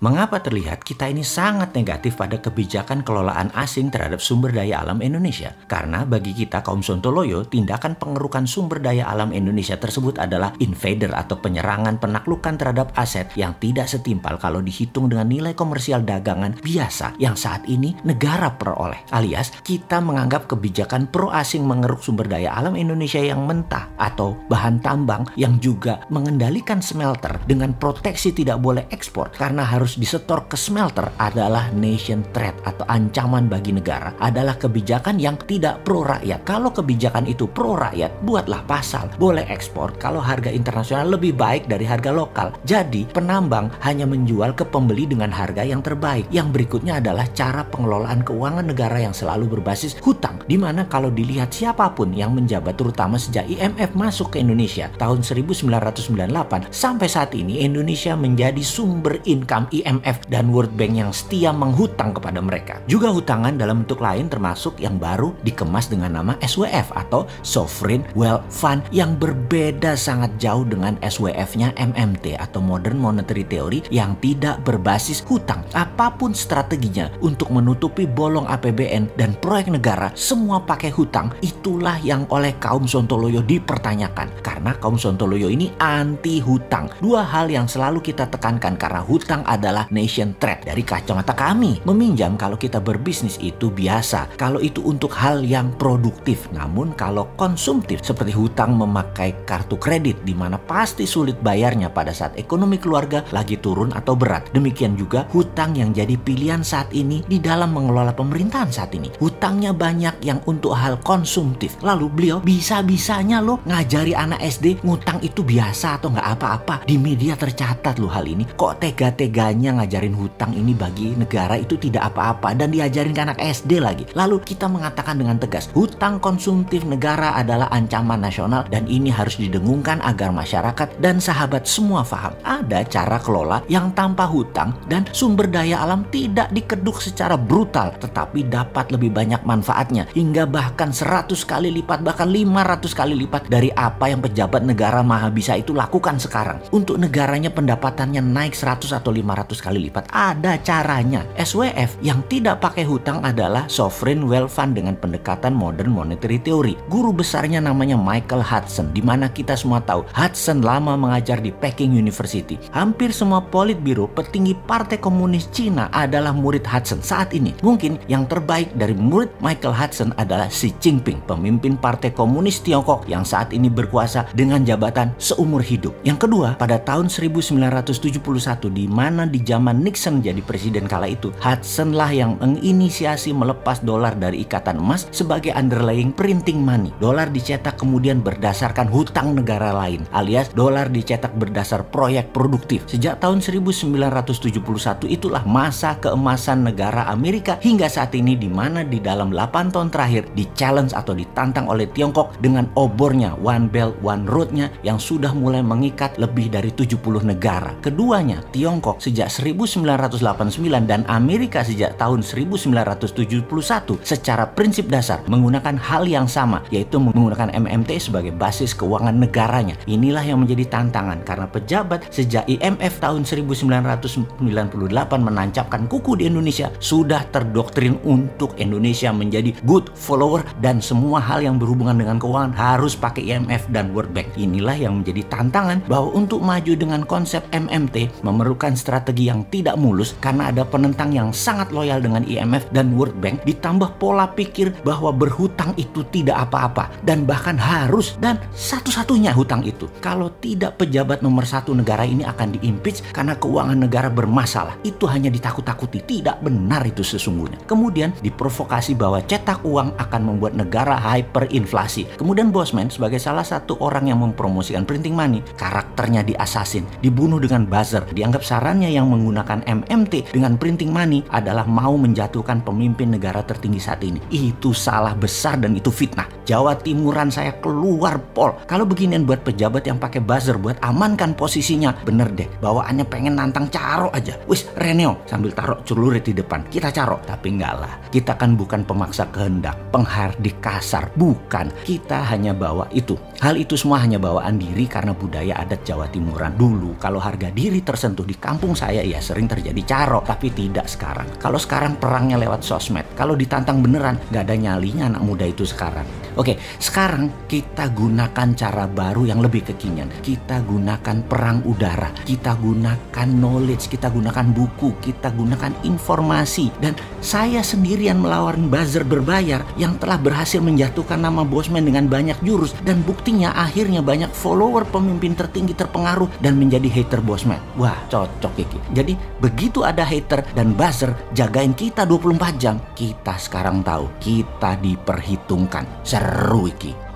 Mengapa terlihat kita ini sangat negatif pada kebijakan kelolaan asing terhadap sumber daya alam Indonesia? Karena bagi kita kaum Sontoloyo, tindakan pengerukan sumber daya alam Indonesia tersebut adalah invader atau penyerangan penaklukan terhadap aset yang tidak setimpal kalau dihitung dengan nilai komersial dagangan biasa yang saat ini negara peroleh. Alias kita menganggap kebijakan pro asing mengeruk sumber daya alam Indonesia yang mentah atau bahan tambang yang juga mengendalikan smelter dengan proteksi tidak boleh ekspor karena harus disetor ke smelter adalah nation threat atau ancaman bagi negara, adalah kebijakan yang tidak pro rakyat. Kalau kebijakan itu pro rakyat, buatlah pasal boleh ekspor kalau harga internasional lebih baik dari harga lokal. Jadi penambang hanya menjual ke pembeli dengan harga yang terbaik. Yang berikutnya adalah cara pengelolaan keuangan negara yang selalu berbasis hutang, dimana kalau dilihat siapapun yang menjabat terutama sejak IMF masuk ke Indonesia tahun 1998 sampai saat ini, Indonesia menjadi sumber income IMF dan World Bank yang setia menghutang kepada mereka. Juga hutangan dalam bentuk lain termasuk yang baru dikemas dengan nama SWF atau Sovereign Wealth Fund yang berbeda sangat jauh dengan SWF-nya MMT atau Modern Monetary Theory yang tidak berbasis hutang. Apapun strateginya untuk menutupi bolong APBN dan proyek negara, semua pakai hutang. Itulah yang oleh kaum Sontoloyo dipertanyakan. Karena kaum Sontoloyo ini anti hutang. Dua hal yang selalu kita tekankan karena hutang adalah nation threat. Dari kacamata kami, meminjam kalau kita berbisnis itu biasa kalau itu untuk hal yang produktif. Namun kalau konsumtif seperti hutang memakai kartu kredit di mana pasti sulit bayarnya pada saat ekonomi keluarga lagi turun atau berat. Demikian juga hutang yang jadi pilihan saat ini di dalam mengelola pemerintahan saat ini. Hutangnya banyak yang untuk hal konsumtif. Lalu beliau bisa-bisanya loh ngajari anak SD ngutang itu biasa atau nggak apa-apa. Di media tercatat loh hal ini. Kok tega-teganya ngajarin hutang ini bagi negara itu tidak apa-apa dan diajarin ke anak SD lagi. Lalu kita mengatakan dengan tegas, hutang konsumtif negara adalah ancaman nasional dan ini harus didengungkan agar masyarakat dan sahabat semua paham. Ada cara kelola yang tanpa hutang dan sumber daya alam tidak dikeduk secara brutal tetapi dapat lebih banyak manfaatnya hingga bahkan 100 kali lipat bahkan 500 kali lipat dari apa yang pejabat negara maha bisa itu lakukan sekarang. Untuk negaranya pendapatannya naik 100 atau 500 kali lipat. Ada caranya. SWF yang tidak pakai hutang adalah Sovereign Wealth Fund dengan pendekatan Modern Monetary Theory. Guru besarnya namanya Michael Hudson, di mana kita semua tahu Hudson lama mengajar di Peking University. Hampir semua politbiro petinggi Partai Komunis Cina adalah murid Hudson saat ini. Mungkin yang terbaik dari murid Michael Hudson adalah Xi Jinping, pemimpin Partai Komunis Tiongkok yang saat ini berkuasa dengan jabatan seumur hidup. Yang kedua, pada tahun 1971 di mana di zaman Nixon jadi presiden kala itu, Hudson lah yang menginisiasi melepas dolar dari ikatan emas sebagai underlying printing money. Dolar dicetak kemudian berdasarkan hutang negara lain, alias dolar dicetak berdasar proyek produktif. Sejak tahun 1971 itulah masa keemasan negara Amerika hingga saat ini, di mana di dalam 8 tahun terakhir di challenge atau ditantang oleh Tiongkok dengan obornya One Belt One Road-nya yang sudah mulai mengikat lebih dari 70 negara. Keduanya, Tiongkok sejak 1989 dan Amerika sejak tahun 1971 secara prinsip dasar menggunakan hal yang sama, yaitu menggunakan MMT sebagai basis keuangan negaranya. Inilah yang menjadi tantangan karena pejabat sejak IMF tahun 1998 menancapkan kuku di Indonesia sudah terdoktrin untuk Indonesia menjadi good follower dan semua hal yang berhubungan dengan keuangan harus pakai IMF dan World Bank. Inilah yang menjadi tantangan bahwa untuk maju dengan konsep MMT memerlukan strategi yang tidak mulus karena ada penentang yang sangat loyal dengan IMF dan World Bank, ditambah pola pikir bahwa berhutang itu tidak apa-apa dan bahkan harus dan satu-satunya hutang itu. Kalau tidak, pejabat nomor 1 negara ini akan diimpeach karena keuangan negara bermasalah. Itu hanya ditakut-takuti. Tidak benar itu sesungguhnya. Kemudian diprovokasi bahwa cetak uang akan membuat negara hyperinflasi. Kemudian Bosman sebagai salah satu orang yang mempromosikan printing money, karakternya diasasin, dibunuh dengan buzzer. Dianggap sarannya yang menggunakan MMT dengan printing money adalah mau menjatuhkan pemimpin negara tertinggi saat ini. Itu salah besar dan itu fitnah. Jawa Timuran saya keluar pol. Kalau beginian buat pejabat yang pakai buzzer buat amankan posisinya, bener deh. Bawaannya pengen nantang Caro aja. Wis Reneo sambil taruh celurit di depan. Kita Caro. Tapi enggak lah. Kita kan bukan pemaksa kehendak, penghardik kasar. Bukan. Kita hanya bawa itu Hal itu semua hanya bawaan diri karena budaya adat Jawa Timuran. Dulu kalau harga diri tersentuh di kampung saya ya sering terjadi caro, tapi tidak sekarang. Kalau sekarang perangnya lewat sosmed, kalau ditantang beneran gak ada nyalinya anak muda itu sekarang. Oke, sekarang kita gunakan cara baru yang lebih kekinian. Kita gunakan perang udara, kita gunakan knowledge, kita gunakan buku, kita gunakan informasi. Dan saya sendirian melawan buzzer berbayar yang telah berhasil menjatuhkan nama Bosman dengan banyak jurus. Dan buktinya akhirnya banyak follower pemimpin tertinggi terpengaruh dan menjadi hater Bosman. Wah, cocok Iki. Jadi begitu ada hater dan buzzer jagain kita 24 jam, kita sekarang tahu kita diperhitungkan. Seru Iki.